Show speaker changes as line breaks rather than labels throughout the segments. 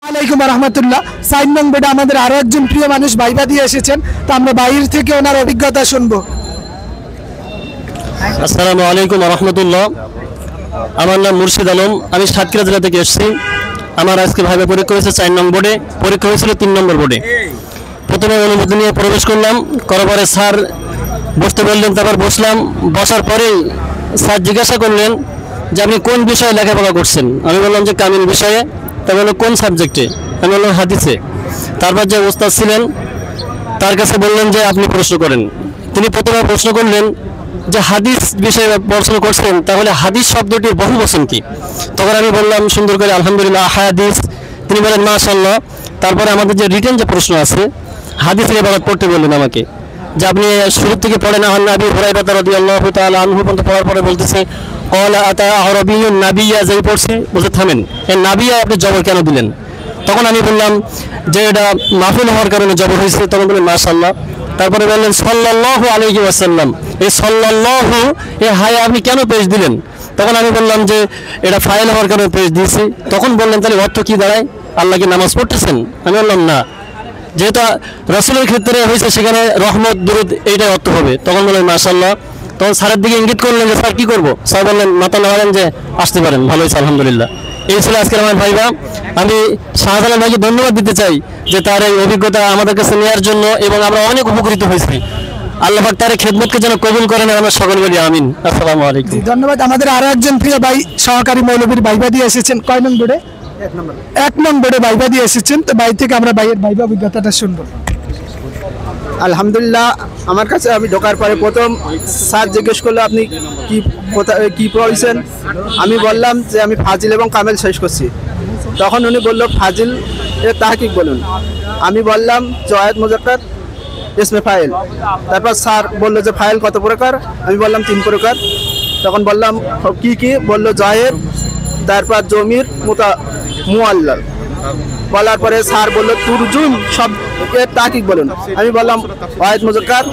আলাইকুম রহমতুল্লাহ। 4 নং বোর্ডে আমাদের আরো একজন প্রিয় মানুষ ভাইবা দিয়ে এসেছেন, তো আমরা বাইরে থেকে ওনার অভিজ্ঞতা শুনবো।
আসসালামু আলাইকুম রহমতুল্লাহ। আমার নাম মুর্শিদ আলম, আমি সাতক্ষীরা জেলা থেকে এসেছি। আমার আজকে ভাইবা পরীক্ষা হয়েছে 4 নং বোর্ডে, পরীক্ষা হয়েছিল 3 নম্বর বোর্ডে। প্রথমে অনুমতি নিয়ে প্রবেশ করলাম, করার পরে স্যার বসতে বললেন, তারপর বসলাম। বসার পরেই স্যার জিজ্ঞাসা করলেন যে আপনি কোন বিষয়ে লেখাপড়া করছেন। আমি বললাম যে কামিল বিষয়ে। তা বললো কোন সাবজেক্টে? আমি বললাম হাদিসে। তারপর যে ওস্তাদ ছিলেন তার কাছে বললেন যে আপনি প্রশ্ন করেন। তিনি প্রথমে প্রশ্ন করলেন যে হাদিস বিষয়ে প্রশ্ন করছেন, তাহলে হাদিস শব্দটির বহু বচন কি? তখন আমি বললাম সুন্দর করে আলহামদুলিল্লাহ হাদিস। তিনি বলেন মাশাআল্লাহ। তারপরে আমাদের যে রিটেন যে প্রশ্ন আছে হাদিসের ইবারত পড়তে বললেন আমাকে, যে আপনি শুরু থেকে পড়েন। আবু হুরায়রা রাদিয়াল্লাহু তাআলা আনহু পর্যন্ত পড়ার পরে বলতেছে ক্বালা আতা আরাবিয়্যুন নাবিয়্যা, যেই পড়ছে বলছে থামেন, এই নাবিয়্যা আপনি জবর কেন দিলেন? তখন আমি বললাম যে এটা মাফুল হওয়ার কারণে জবর হয়েছে। তখন বললেন মাশাআল্লাহ। তারপরে বললেন সাল্লাল্লাহু আলাইহি ওয়াসাল্লাম, এই সাল্লাল্লাহু এই হায় আপনি কেন পেশ দিলেন? তখন আমি বললাম যে এটা ফাইল হওয়ার কারণে পেশ দিয়েছি। তখন বললেন তাহলে অর্থ কি দাঁড়ায়? আল্লাহ কি নামাজ পড়তেছেন? আমি বললাম না, যেহেতু রাসূলের ক্ষেত্রে হয়েছে সেখানে রহমত দুরূদ এইটাই অর্থ হবে। তখন বললেন মাশাআল্লাহ। তখন স্যারের দিকে ইঙ্গিত করলেন যে স্যার কি করবো? স্যার বললেন মাথা নাড়ালেন যে আসতে পারেন, ভালো হয়েছে আলহামদুলিল্লাহ। এই ছিল আজকের আমার ভাইবা। আমি শাহজালাল ভাইকে ধন্যবাদ দিতে চাই যে তার এই অভিজ্ঞতা আমাদের কাছে নেওয়ার জন্য, এবং আমরা অনেক উপকৃত হয়েছি। আল্লাহ পাক তার খেদমতকে যেন কবুল করেন, আমরা সকল বলি আমিন। আসসালামু আলাইকুম।
ধন্যবাদ। আমাদের আরো একজন প্রিয় ভাই সহকারী মৌলবীর ভাইবা দিয়ে এসেছেন। কয় নং বোর্ডে? 1 নং বোর্ডে ভাইবা দিয়ে এসেছেন। তো ভাই থেকে আমরা ভাইয়ের ভাইবা অভিজ্ঞতাটা শুনবো।
আলহামদুলিল্লাহ। আমার কাছে আমি ঢোকার পরে প্রথম স্যার জিজ্ঞেস করলো আপনি কি পড়েছেন। আমি বললাম যে আমি ফাজিল এবং কামেল শেষ করছি। তখন উনি বলল ফাজিল এর তাহকিক বলুন। আমি বললাম জয়েদ মুজাক্কার ইসমে ফাইল। তারপর স্যার বললো যে ফাইল কত প্রকার? আমি বললাম 3 প্রকার। তখন বললাম কি? বললো জয়েদ, তারপর জমির মুআল্লাল। বলার পরে স্যার বললো তুরজুম সব এর তাহকিক বলুন। আমি বললাম ওয়াহিদ মুজাক্কার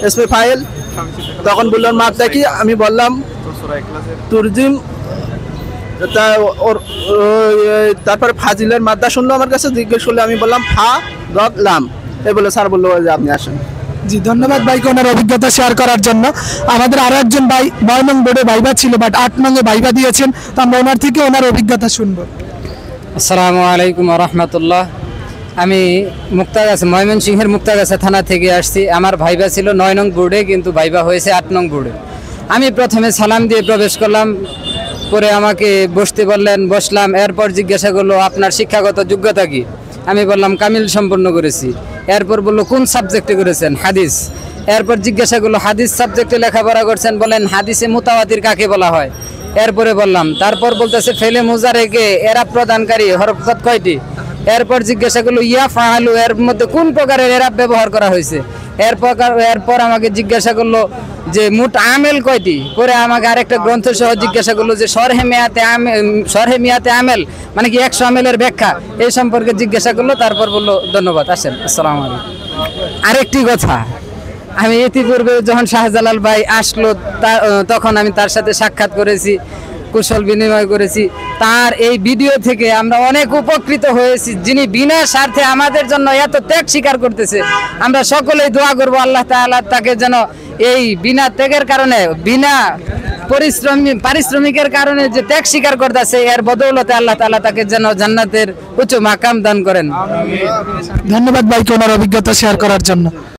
ইসমে ফাইল। তখন বললেন মাদ্দা কি? আমি বললাম তুরজিম। তারপরে ফাজিলের মাদ্দা শুনলো, আমার কাছে জিজ্ঞেস করলে আমি বললাম ফা দদ লাম। এই বলে স্যার বললো যে আপনি আসেন।
জি ধন্যবাদ ভাইকে ওনার অভিজ্ঞতা শেয়ার করার জন্য। আমাদের আরো একজন ভাই 9 নং বোর্ডে ভাইবা ছিল, বাট 8 নং এ ভাইবা দিয়েছেন। তো আমরা ওনার থেকে ওনার অভিজ্ঞতা শুনবো।
আসসালামু আলাইকুম রহমতুল্লাহ। আমি মুক্তাগাছা, ময়মনসিংহের মুক্তাগাছা থানা থেকে আসছি। আমার ভাইবা ছিল 9 নং বোর্ডে, কিন্তু ভাইবা হয়েছে 8 নং বোর্ডে। আমি প্রথমে সালাম দিয়ে প্রবেশ করলাম, পরে আমাকে বসতে বললেন, বসলাম। এরপর জিজ্ঞাসা করলো আপনার শিক্ষাগত যোগ্যতা কি? আমি বললাম কামিল সম্পন্ন করেছি। এরপর বললো কোন সাবজেক্টে করেছেন? হাদিস। এরপর জিজ্ঞাসা করলো হাদিস সাবজেক্টে লেখাপড়া করছেন, বলেন হাদিসে মুতাওয়াতির কাকে বলা হয়? এরপরে বললাম। তারপর বলতেছে ফেলে মুজারেকে এরা প্রদানকারী হরকত কয়টি? এরপর জিজ্ঞাসা করলো ইয়া ফাহালু এর মধ্যে কোন প্রকারের এরাব ব্যবহার করা হয়েছে? এরপর আমাকে জিজ্ঞাসা করলো যে মোট আমেল কয়টি? পরে আমাকে আরেকটা গ্রন্থ সহ জিজ্ঞাসা করলো যে শরহে মিয়াতে আমেল মানে কি 100 আমেলের ব্যাখ্যা, এই সম্পর্কে জিজ্ঞাসা করলো। তারপর বললো ধন্যবাদ, আসেন, আসসালামু আলাইকুম। আরেকটি কথা, আমি ইতিপূর্বে যখন শাহজালাল ভাই আসলো তখন আমি তার সাথে সাক্ষাৎ করেছি, কুশল বিনিময় করেছি। তার এই ভিডিও থেকে আমরা অনেক উপকৃত হয়েছি। যিনি বিনা স্বার্থে আমাদের জন্য এত ত্যাগ স্বীকার করতেছে, আমরা সকলেই দোয়া করবো আল্লাহ তাআলা তাকে যেন এই বিনা ত্যাগের কারণে, বিনা পারিশ্রমিকের কারণে যে ত্যাগ স্বীকার করতেছে, এর বদৌলতে আল্লাহ তাআলা তাকে যেন জান্নাতের উচ্চ মাকাম দান করেন।
ধন্যবাদ ভাইকে ওনার অভিজ্ঞতা শেয়ার করার জন্য।